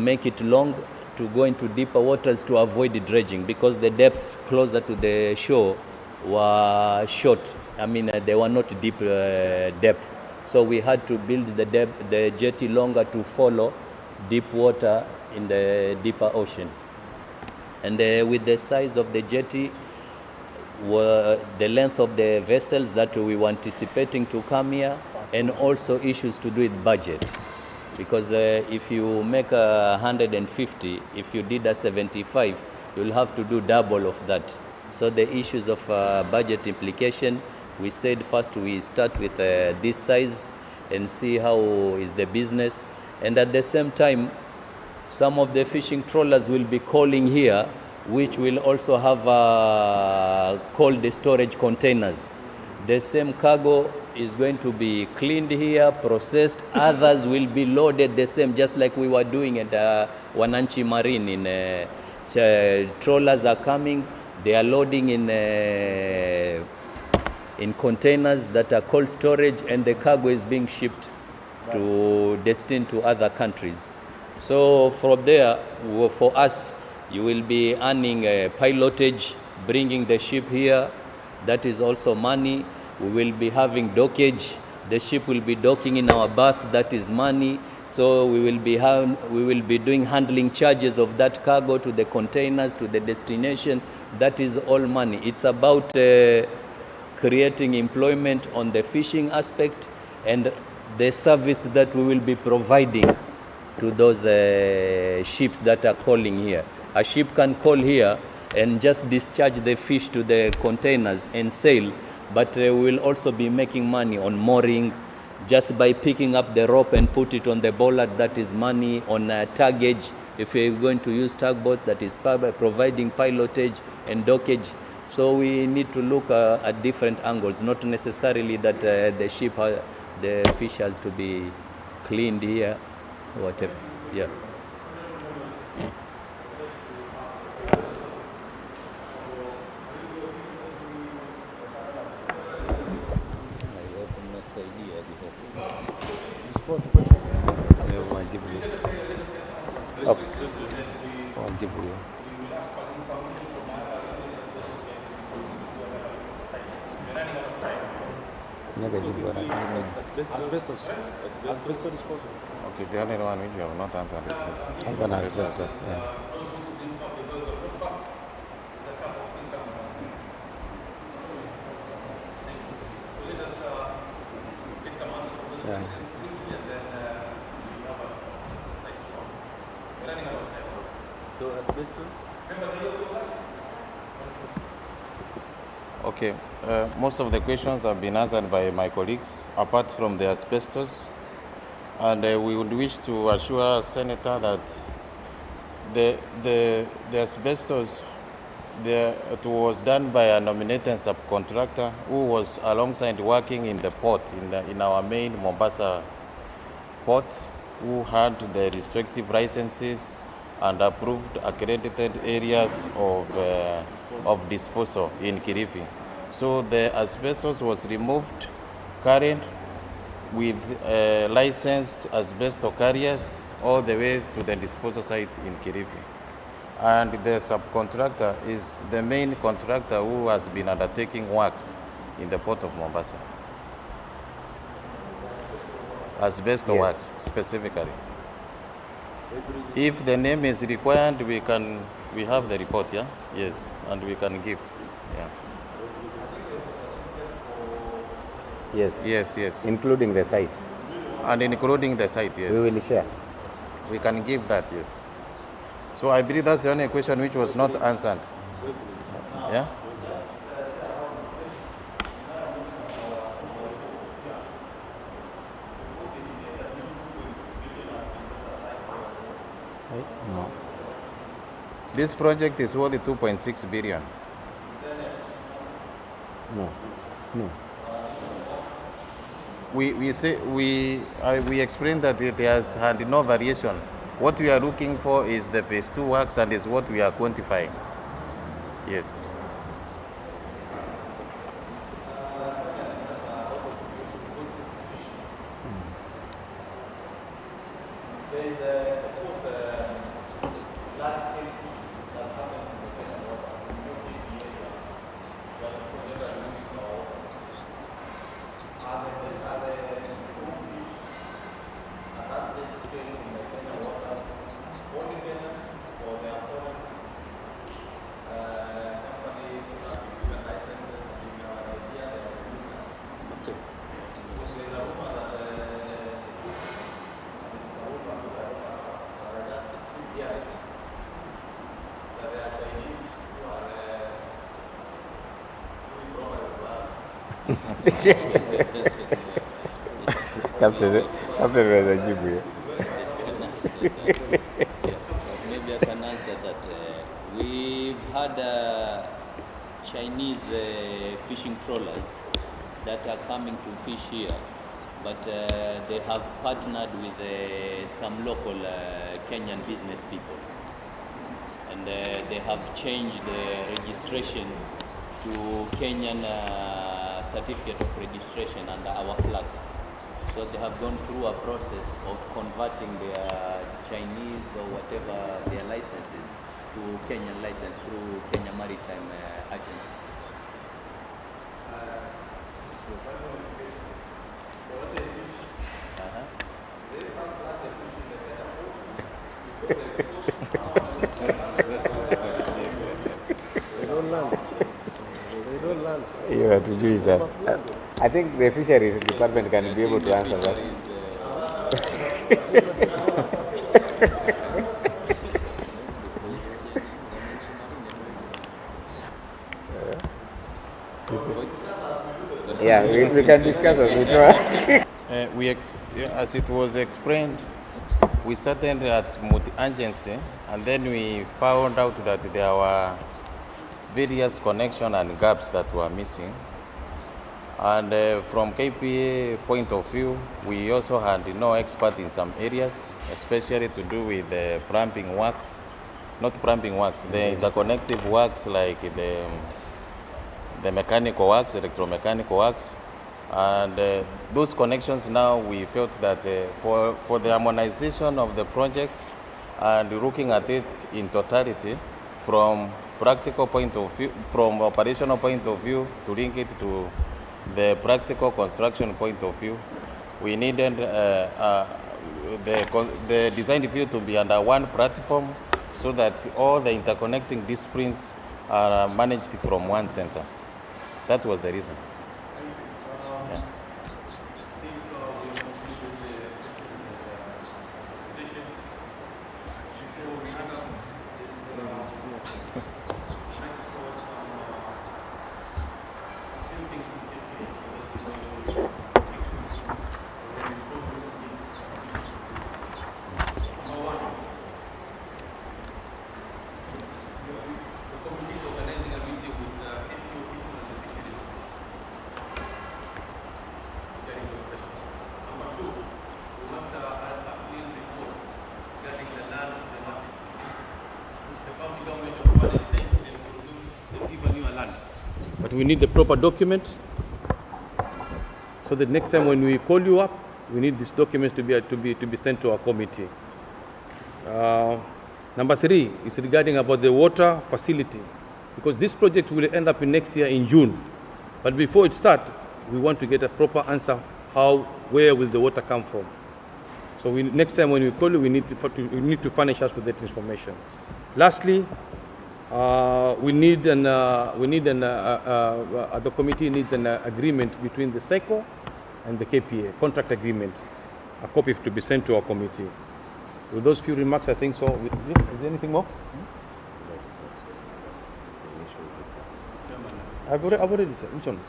make it long to go into deeper waters to avoid dredging, because the depths closer to the shore were short. I mean, they were not deep depths. So we had to build the jetty longer to follow deep water in the deeper ocean. And with the size of the jetty, the length of the vessels that we were anticipating to come here, and also issues to do with budget. Because if you make 150, if you did a 75, you'll have to do double of that. So the issues of budget implication, we said first we start with this size and see how is the business. And at the same time, some of the fishing trawlers will be calling here, which will also have cold storage containers. The same cargo is going to be cleaned here, processed. Others will be loaded the same, just like we were doing at Wananchi Marine. Trawlers are coming, they are loading in containers that are cold storage, and the cargo is being shipped destined to other countries. So from there, for us, you will be earning pilotage, bringing the ship here. That is also money. We will be having dockage. The ship will be docking in our berth. That is money. So we will be doing handling charges of that cargo to the containers, to the destination. That is all money. It's about creating employment on the fishing aspect and the service that we will be providing to those ships that are calling here. A ship can call here and just discharge the fish to the containers and sail, but we will also be making money on mooring, just by picking up the rope and put it on the bollard. That is money. On taggage, if you're going to use tugboat, that is providing pilotage and dockage. So we need to look at different angles, not necessarily that the fish has to be cleaned here, whatever. Yeah. Asbestos disposal. Okay, the only one which you have not answered is this. Asbestos, yeah. So asbestos? Okay, most of the questions have been answered by my colleagues, apart from the asbestos. And we would wish to assure Senator that the asbestos it was done by a nominated subcontractor who was alongside working in the port, in our main Mombasa port, who had the respective licenses and approved accredited areas of disposal in Kilifi. So the asbestos was removed, carried with licensed asbestos carriers all the way to the disposal site in Kilifi. And the subcontractor is the main contractor who has been undertaking works in the port of Mombasa. Asbestos works specifically. If the name is required, we have the report, yeah? Yes, and we can give, yeah. Yes. Including the site. And including the site, yes. We will share. We can give that, yes. So I believe that's the only question which was not answered. Yeah? No. This project is worth 2.6 billion. No. We explained that it has had no variation. What we are looking for is the phase 2 works, and is what we are quantifying. Yes. There is, of course, Captain anaweza jibu hiyo. Maybe I can answer that. We've had Chinese fishing trawlers that are coming to fish here, but they have partnered with some local Kenyan business people, and they have changed the registration to Kenyan certificate of registration under our flag. So they have gone through a process of converting their Chinese or whatever their licenses to Kenyan license through Kenya Maritime Agency. Hiyo hatujui sasa. I think the fisheries department can be able to answer that. Yeah, we can discuss as we try. As it was explained, we started at multi-agency, and then we found out that there were various connections and gaps that were missing. And from KPA point of view, we also had no expert in some areas, especially to do with the plumbing works, not plumbing works, the interconnective works like the mechanical works, electromechanical works. And those connections now, we felt that for the harmonization of the project and looking at it in totality from practical point of view, from operational point of view, to link it to the practical construction point of view, we needed the design review to be under one platform so that all the interconnecting disciplines are managed from one center. That was the reason. Yeah. But we need the proper document, so that next time when we call you up, we need these documents to be sent to our committee. Number 3 is regarding about the water facility, because this project will end up in next year in June. But before it starts, we want to get a proper answer where will the water come from. So next time when we call you, we need to furnish us with that information. Lastly, the committee needs an agreement between the SECO and the KPA, contract agreement, a copy to be sent to our committee. With those few remarks, I think so. Is there anything more? I've already said. Which one?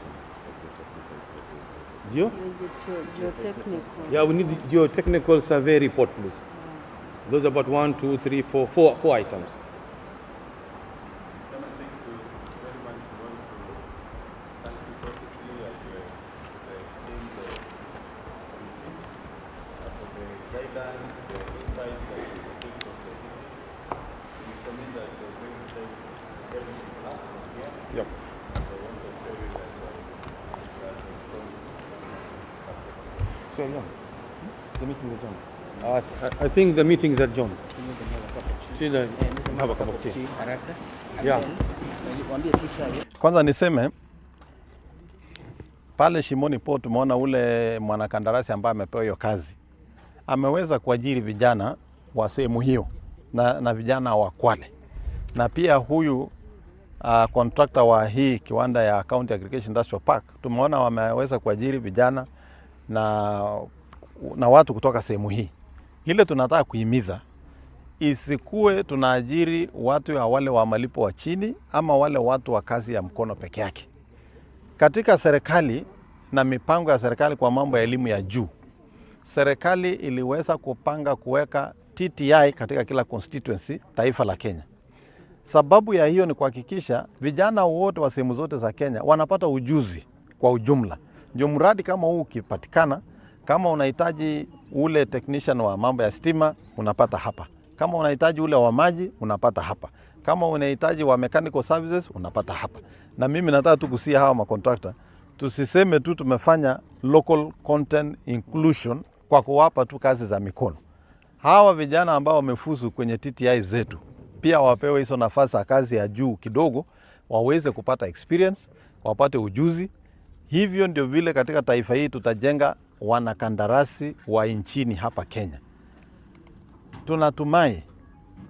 Geotechnical. Yeah, we need the geotechnical survey report, please. Those are about 1, 2, 3, 4 items. Yep. So, yeah. The meeting is done. I think the meeting is adjourned. Have a cup of tea. Yeah. Kwanza niseme pale Shimoni Port tumeona ule mwanakandarasi ambaye amepewa hiyo kazi ameweza kuajiri vijana wa sehemu hiyo na vijana wa Kwale, na pia huyu contractor wa hii kiwanda ya County Agricultural Industrial Park tumeona wameweza kuajiri vijana na watu kutoka sehemu hii. Ile tunataka kuhimiza isikue tunaajiri watu ya wale wa malipo wa chini ama wale watu wa kazi ya mkono peke yake. Katika serikali na mipango ya serikali kwa mambo ya elimu ya juu, serikali iliweza kupanga kuweka TTI katika kila constituency taifa la Kenya. Sababu ya hiyo ni kuhakikisha vijana wote wa sehemu zote za Kenya wanapata ujuzi kwa ujumla. Ndio mradi kama huu ukipatikana, kama unahitaji ule technician wa mambo ya stima unapata hapa. Kama unahitaji ule wa maji unapata hapa. Kama unahitaji wa mechanical services unapata hapa. Na mimi nataka tu kusia hawa macontractor, tusiseme tu tumefanya local content inclusion kwa kuwapa tu kazi za mikono. Hawa vijana ambao wamefuzu kwenye TTI zetu pia wapewe hizo nafasi ya kazi ya juu kidogo, waweze kupata experience, wapate ujuzi. Hivyo ndio vile katika taifa hii tutajenga wanakandarasi wa nchini hapa Kenya. Tunatumai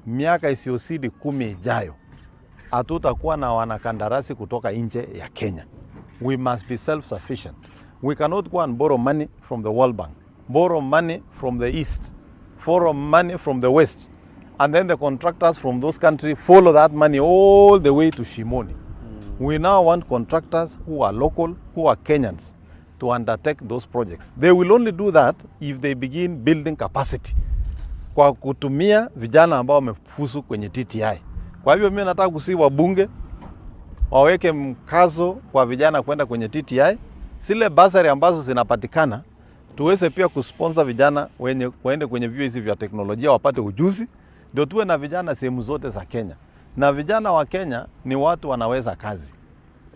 miaka isiyozidi 10 ijayo hatutakuwa na wanakandarasi kutoka nje ya Kenya. We must be self-sufficient. We cannot go and borrow money from the World Bank, borrow money from the East, borrow money from the West, and then the contractors from those countries follow that money all the way to Shimoni. We now want contractors who are local, who are Kenyans, to undertake those projects. They will only do that if they begin building capacity kwa kutumia vijana ambao wamefuzu kwenye TTI. Kwa hivyo mimi nataka kusihi wabunge waweke mkazo kwa vijana kwenda kwenye TTI. Zile basari ambazo zinapatikana tuweze pia kusponsor vijana waende kwenye vyuo hizi vya teknolojia wapate ujuzi, ndio tuwe na vijana sehemu zote za Kenya. Na vijana wa Kenya ni watu wanaweza kazi.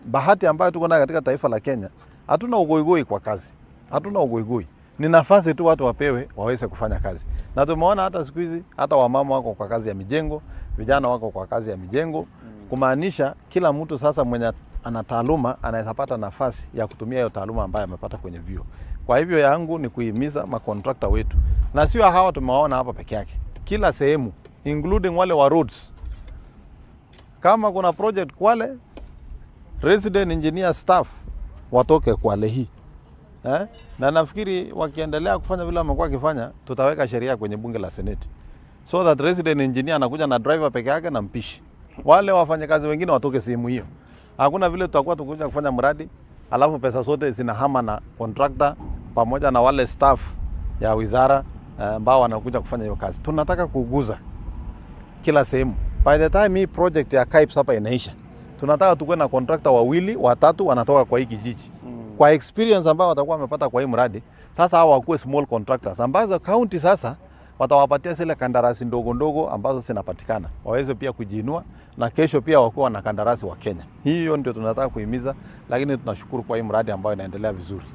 Bahati ambayo tuko nayo katika taifa la Kenya, hatuna ugoigoi kwa kazi. Hatuna ugoigoi. Ni nafasi tu watu wapewe waweze kufanya kazi. Na tumeona hata siku hizi hata wamama wako kwa kazi ya mijengo, vijana wako kwa kazi ya mijengo, kumaanisha kila mtu sasa mwenye ana taaluma anaweza pata nafasi ya kutumia hiyo taaluma ambayo amepata kwenye vyuo. Kwa hivyo yangu ni kuhimiza makontrakta wetu. Na sio hawa tumewaona hapa peke yake. Kila sehemu, including wale wa roads. Kama kuna project Kwale, resident engineer staff watoke Kwale hii. Na nafikiri wakiendelea kufanya vile wamekuwa wakifanya, tutaweka sheria kwenye bunge la Seneti. So that resident engineer anakuja na driver peke yake na mpishi. Wale wafanyakazi wengine watoke sehemu hiyo. Hakuna vile tutakuwa tukuja kufanya mradi, alafu pesa zote zinahama na contractor pamoja na wale staff ya wizara ambao wanakuja kufanya hiyo kazi. Tunataka kuguza kila sehemu. By the time hii project ya KIPES hapa inaisha, tunataka tukuwe na contractor 2, 3 wanatoka kwa hii kijiji. Kwa experience ambao watakuwa wamepata kwa hii mradi, sasa hao wakuwe small contractors ambazo county sasa watawapatia zile kandarasi ndogo ndogo ambazo zinapatikana. Waweze pia kujiinua na kesho pia wakuwa na kandarasi wa Kenya. Hiyo ndio tunataka kuhimiza, lakini tunashukuru kwa hii mradi ambao inaendelea vizuri.